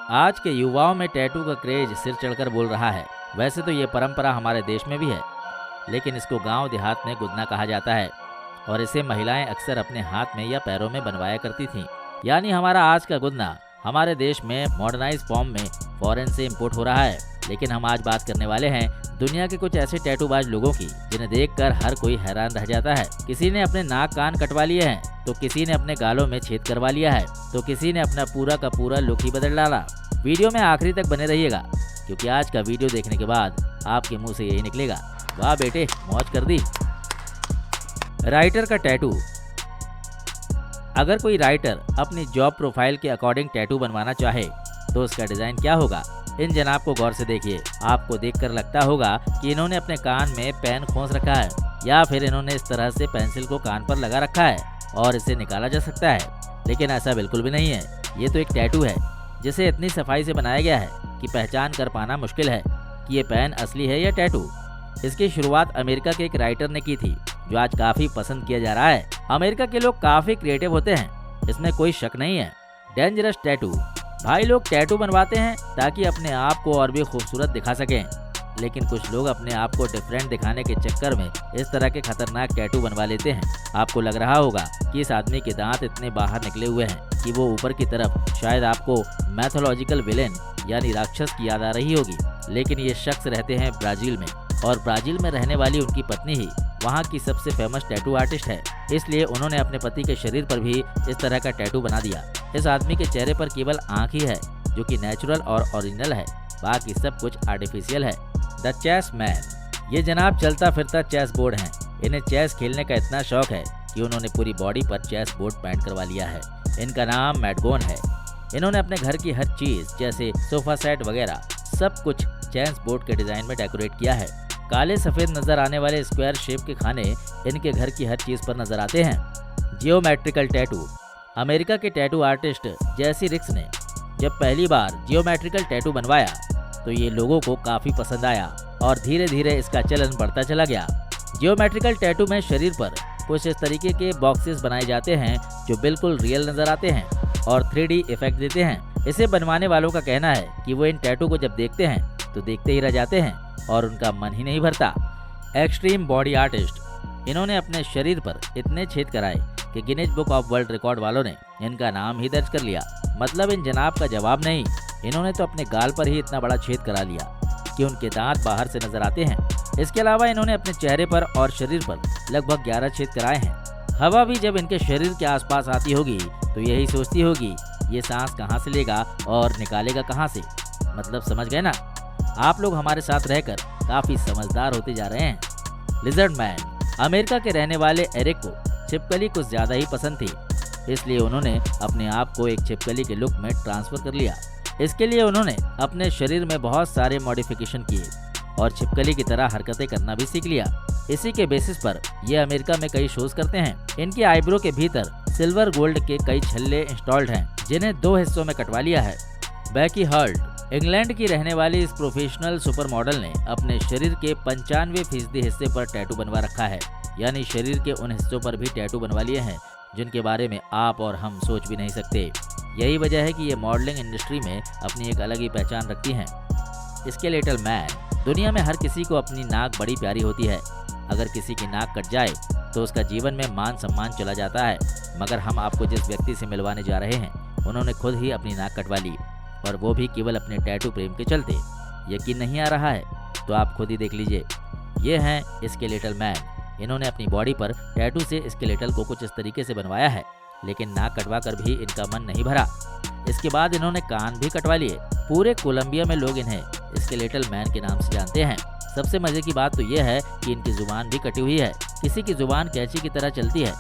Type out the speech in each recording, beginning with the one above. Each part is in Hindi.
आज के युवाओं में टैटू का क्रेज सिर चढ़कर बोल रहा है। वैसे तो ये परंपरा हमारे देश में भी है, लेकिन इसको गांव देहात में गुदना कहा जाता है और इसे महिलाएं अक्सर अपने हाथ में या पैरों में बनवाया करती थीं। यानी हमारा आज का गुदना हमारे देश में मॉडर्नाइज फॉर्म में फॉरेन से इंपोर्ट हो रहा है। लेकिन हम आज बात करने वाले हैं दुनिया के कुछ ऐसे टैटूबाज लोगों की जिन्हें देखकर हर कोई हैरान रह जाता है। किसी ने अपने नाक कान कटवा लिए हैं, तो किसी ने अपने गालों में छेद करवा लिया है, तो किसी ने अपना पूरा का पूरा लुक ही बदल डाला। वीडियो में आखिरी तक बने रहिएगा, क्योंकि आज का वीडियो देखने के बाद आपके मुंह से यही निकलेगा, वाह बेटे मौज कर दी। राइटर का टैटू। अगर कोई राइटर अपनी जॉब प्रोफाइल के अकॉर्डिंग टैटू बनवाना चाहे तो उसका डिजाइन क्या होगा? इन जनाब को गौर से देखिए। आपको देखकर लगता होगा कि इन्होंने अपने कान में पेन खोस रखा है, या फिर इन्होंने इस तरह से पेंसिल को कान पर लगा रखा है और इसे निकाला जा सकता है। लेकिन ऐसा बिल्कुल भी नहीं है। ये तो एक टैटू है जिसे इतनी सफाई से बनाया गया है कि पहचान कर पाना मुश्किल है कि ये पेन असली है या टैटू। इसकी शुरुआत अमेरिका के एक राइटर ने की थी, जो आज काफी पसंद किया जा रहा है। अमेरिका के लोग काफी क्रिएटिव होते हैं, इसमें कोई शक नहीं है। Dangerous tattoo. भाई लोग टैटू बनवाते हैं ताकि अपने आप को और भी खूबसूरत दिखा सकें, लेकिन कुछ लोग अपने आप को डिफरेंट दिखाने के चक्कर में इस तरह के खतरनाक टैटू बनवा लेते हैं। आपको लग रहा होगा कि इस आदमी के दांत इतने बाहर निकले हुए हैं कि वो ऊपर की तरफ शायद आपको मैथोलॉजिकल विलेन यानी राक्षस की याद आ रही होगी। लेकिन ये शख्स रहते हैं ब्राजील में, और ब्राजील में रहने वाली उनकी पत्नी ही वहाँ की सबसे फेमस टैटू आर्टिस्ट है। इसलिए उन्होंने अपने पति के शरीर पर भी इस तरह का टैटू बना दिया। इस आदमी के चेहरे पर केवल आंख ही है जो कि नेचुरल और ओरिजिनल है, बाकी सब कुछ आर्टिफिशियल है। The chess man. ये जनाब चलता फिरता चेस बोर्ड हैं। इन्हें चेस खेलने का इतना शौक है कि उन्होंने पूरी बॉडी पर चेस बोर्ड पेंट करवा लिया है। इनका नाम मैडगोन है। इन्होंने अपने घर की हर चीज जैसे सोफा सेट वगैरह सब कुछ चेस बोर्ड के डिजाइन में डेकोरेट किया है। काले सफेद नजर आने वाले स्क्वायर शेप के खाने इनके घर की हर चीज पर नजर आते हैं। Geometrical tattoo. अमेरिका के टैटू आर्टिस्ट जेसी रिक्स ने जब पहली बार जियोमेट्रिकल टैटू बनवाया तो ये लोगों को काफी पसंद आया और धीरे धीरे इसका चलन बढ़ता चला गया। जियोमेट्रिकल टैटू में शरीर पर कुछ इस तरीके के बॉक्सेस बनाए जाते हैं जो बिल्कुल रियल नजर आते हैं और 3D इफेक्ट देते हैं। इसे बनवाने वालों का कहना है कि वो इन टैटू को जब देखते हैं तो देखते ही रह जाते हैं और उनका मन ही नहीं भरता। Extreme body artist. इन्होंने अपने शरीर पर इतने छेद कराए कि Guinness book of world record वालों ने इनका नाम ही दर्ज कर लिया। मतलब इन जनाब का जवाब नहीं, इन्होंने तो अपने गाल पर ही इतना बड़ा छेद करा लिया कि उनके दांत बाहर से नजर आते हैं। इसके अलावा इन्होंने अपने चेहरे पर और शरीर पर लगभग 11 छेद कराए हैं। हवा भी जब इनके शरीर के आसपास आती होगी तो यही सोचती होगी ये सांस कहाँ से लेगा और निकालेगा कहाँ से। मतलब समझ गए ना? आप लोग हमारे साथ रहकर काफी समझदार होते जा रहे हैं। Lizard man. अमेरिका के रहने वाले एरिक को छिपकली कुछ ज्यादा ही पसंद थी, इसलिए उन्होंने अपने आप को एक छिपकली के लुक में ट्रांसफर कर लिया। इसके लिए उन्होंने अपने शरीर में बहुत सारे मॉडिफिकेशन किए और छिपकली की तरह हरकतें करना भी सीख लिया। इसी के बेसिस पर ये अमेरिका में कई शोज करते हैं। इनकी आईब्रो के भीतर सिल्वर गोल्ड के कई छल्ले इंस्टॉल्ड हैं, जिन्हें 2 हिस्सों में कटवा लिया है। बेकी हर्ट। इंग्लैंड की रहने वाली इस प्रोफेशनल सुपर मॉडल ने अपने शरीर के 95% हिस्से पर टैटू बनवा रखा है। यानी शरीर के उन हिस्सों पर भी टैटू बनवा लिए हैं जिनके बारे में आप और हम सोच भी नहीं सकते। यही वजह है कि ये मॉडलिंग इंडस्ट्री में अपनी एक अलग ही पहचान रखती हैं। Skeletal man. दुनिया में हर किसी को अपनी नाक बड़ी प्यारी होती है। अगर किसी की नाक कट जाए तो उसका जीवन में मान सम्मान चला जाता है, मगर हम आपको जिस व्यक्ति से मिलवाने जा रहे हैं उन्होंने खुद ही अपनी नाक कटवा ली, और वो भी केवल अपने टैटू प्रेम के चलते। यकीन नहीं आ रहा है तो आप खुद ही देख लीजिए। ये हैं स्केलेटल मैन। इन्होंने अपनी बॉडी पर टैटू से स्केलेटल को कुछ इस तरीके से बनवाया है, लेकिन नाक कटवा कर भी इनका मन नहीं भरा। इसके बाद इन्होंने कान भी कटवा लिए। पूरे कोलंबिया में लोग इन्हें स्केलेटल मैन के नाम से जानते हैं। सबसे मजे की बात तो यह है कि इनकी जुबान भी कटी हुई है। किसी की जुबान कैंची की तरह चलती है,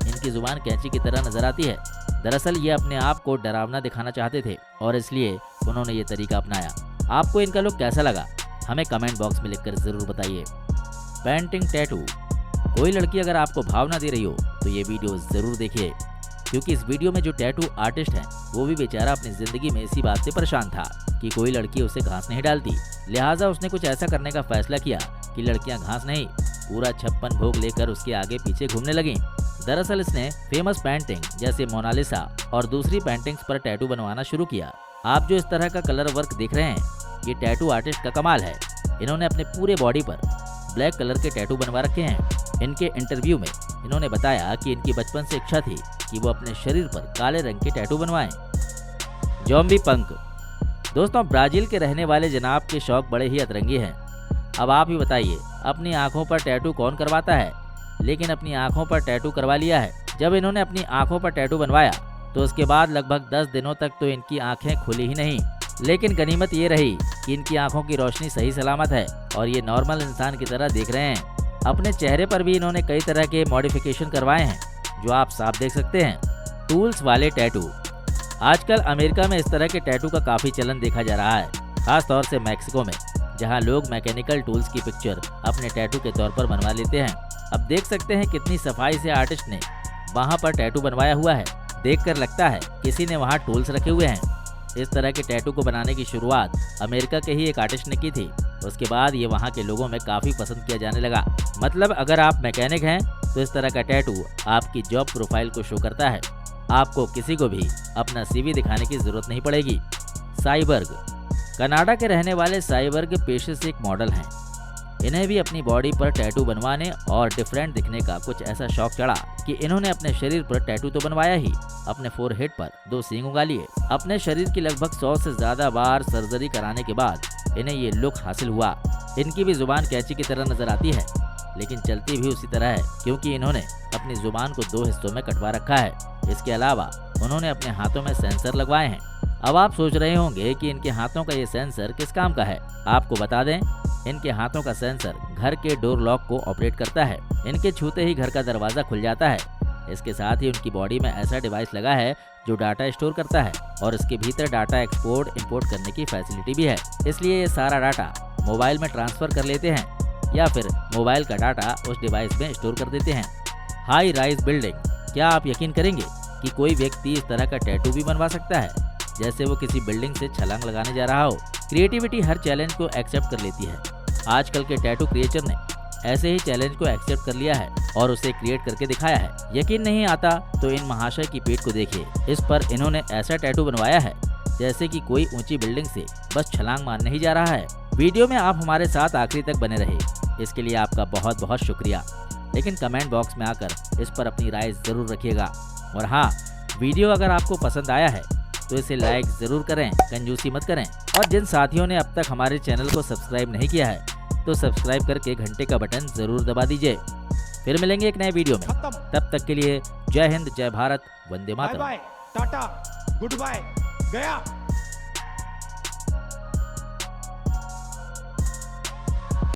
इनकी जुबान कैंची की तरह नजर आती है। दरअसल ये अपने आप को डरावना दिखाना चाहते थे और इसलिए उन्होंने ये तरीका अपनाया। आपको इनका लुक कैसा लगा हमें कमेंट बॉक्स में लिखकर जरूर बताइए। Painting tattoo. कोई लड़की अगर आपको भाव ना दे रही हो तो ये वीडियो जरूर देखिए, क्योंकि इस वीडियो में जो टैटू आर्टिस्ट है वो भी बेचारा अपनी जिंदगी में इसी बात से परेशान था कि कोई लड़की उसे घास नहीं डालती। लिहाजा उसने कुछ ऐसा करने का फैसला किया कि लड़कियां घास नहीं पूरा 56 भोग लेकर उसके आगे पीछे घूमने लगी। दरअसल इसने फेमस पेंटिंग जैसे मोनालिसा और दूसरी पेंटिंग्स पर टैटू बनवाना शुरू किया आप जो इस तरह का कलर वर्क देख रहे हैं, ये टैटू आर्टिस्ट का कमाल है। इन्होंने अपने पूरे बॉडी पर ब्लैक कलर के टैटू बनवा रखे हैं। इनके इंटरव्यू में इन्होंने बताया कि इनकी बचपन से इच्छा थी कि वो अपने शरीर पर काले रंग के टैटू बनवाएं। ज़ॉम्बी पंक। दोस्तों, ब्राजील के रहने वाले जनाब के शौक बड़े ही अतरंगी हैं। अब आप ही बताइए, अपनी आंखों पर टैटू कौन करवाता है, लेकिन अपनी आंखों पर टैटू करवा लिया है। जब इन्होंने अपनी आंखों पर टैटू बनवाया तो उसके बाद लगभग 10 दिनों तक तो इनकी आंखें खुली ही नहीं। लेकिन गनीमत ये रही कि इनकी आंखों की रोशनी सही सलामत है और ये नॉर्मल इंसान की तरह देख रहे हैं। अपने चेहरे पर भी इन्होंने कई तरह के मॉडिफिकेशन करवाए हैं, जो आप साफ देख सकते हैं। टूल्स वाले टैटू। आजकल अमेरिका में इस तरह के टैटू का काफ़ी चलन देखा जा रहा है, खास तौर से मैक्सिको में, जहां लोग मैकेनिकल टूल्स की पिक्चर अपने टैटू के तौर पर बनवा लेते हैं। अब देख सकते हैं कितनी सफाई से आर्टिस्ट ने वहां पर टैटू बनवाया हुआ है। देखकर लगता है किसी ने वहां टूल्स रखे हुए हैं। इस तरह के टैटू को बनाने की शुरुआत अमेरिका के ही एक आर्टिस्ट ने की थी। उसके बाद ये वहां के लोगों में काफ़ी पसंद किया जाने लगा। मतलब अगर आप मैकेनिक हैं तो इस तरह का टैटू आपकी जॉब प्रोफाइल को शो करता है। आपको किसी को भी अपना CV दिखाने की जरूरत नहीं पड़ेगी। साइबर्ग। कनाडा के रहने वाले साइबर्ग पेशे से एक मॉडल हैं। इन्हें भी अपनी बॉडी पर टैटू बनवाने और डिफरेंट दिखने का कुछ ऐसा शौक चढ़ा कि इन्होंने अपने शरीर पर टैटू तो बनवाया ही, अपने फोरहेड पर 2 सींग उगा लिए। अपने शरीर की लगभग 100 से ज्यादा बार सर्जरी कराने के बाद इन्हें ये लुक हासिल हुआ। इनकी भी जुबान कैंची की तरह नजर आती है, लेकिन चलती भी उसी तरह है, क्योंकि इन्होंने अपनी जुबान को 2 हिस्सों में कटवा रखा है। इसके अलावा उन्होंने अपने हाथों में सेंसर लगवाए हैं। अब आप सोच रहे होंगे कि इनके हाथों का ये सेंसर किस काम का है। आपको बता दें, इनके हाथों का सेंसर घर के डोर लॉक को ऑपरेट करता है। इनके छूते ही घर का दरवाजा खुल जाता है। इसके साथ ही उनकी बॉडी में ऐसा डिवाइस लगा है जो डाटा स्टोर करता है और इसके भीतर डाटा एक्सपोर्ट इंपोर्ट करने की फैसिलिटी भी है। इसलिए ये सारा डाटा मोबाइल में ट्रांसफर कर लेते हैं या फिर मोबाइल का डाटा उस डिवाइस में स्टोर कर देते हैं। High rise building. क्या आप यकीन करेंगे कि कोई व्यक्ति इस तरह का टैटू भी बनवा सकता है, जैसे वो किसी बिल्डिंग से छलांग लगाने जा रहा हो। क्रिएटिविटी हर चैलेंज को एक्सेप्ट कर लेती है। आजकल के टैटू क्रिएटर ने ऐसे ही चैलेंज को एक्सेप्ट कर लिया है और उसे क्रिएट करके दिखाया है। यकीन नहीं आता तो इन महाशय की पीठ को देखिए। इस पर इन्होंने ऐसा टैटू बनवाया है जैसे कि कोई ऊंची बिल्डिंग से बस छलांग मारने ही जा रहा है। वीडियो में आप हमारे साथ आखिरी तक बने रहे, इसके लिए आपका बहुत बहुत शुक्रिया। लेकिन कमेंट बॉक्स में आकर इस पर अपनी राय जरूर रखिएगा। और हाँ, वीडियो अगर आपको पसंद आया है तो इसे लाइक जरूर करें, कंजूसी मत करें। और जिन साथियों ने अब तक हमारे चैनल को सब्सक्राइब नहीं किया है तो सब्सक्राइब करके घंटे का बटन जरूर दबा दीजिए। फिर मिलेंगे एक नए वीडियो में, तब तक के लिए जय हिंद, जय भारत, वंदे मातरम। बाय बाय, टाटा, गुड बाय, गया।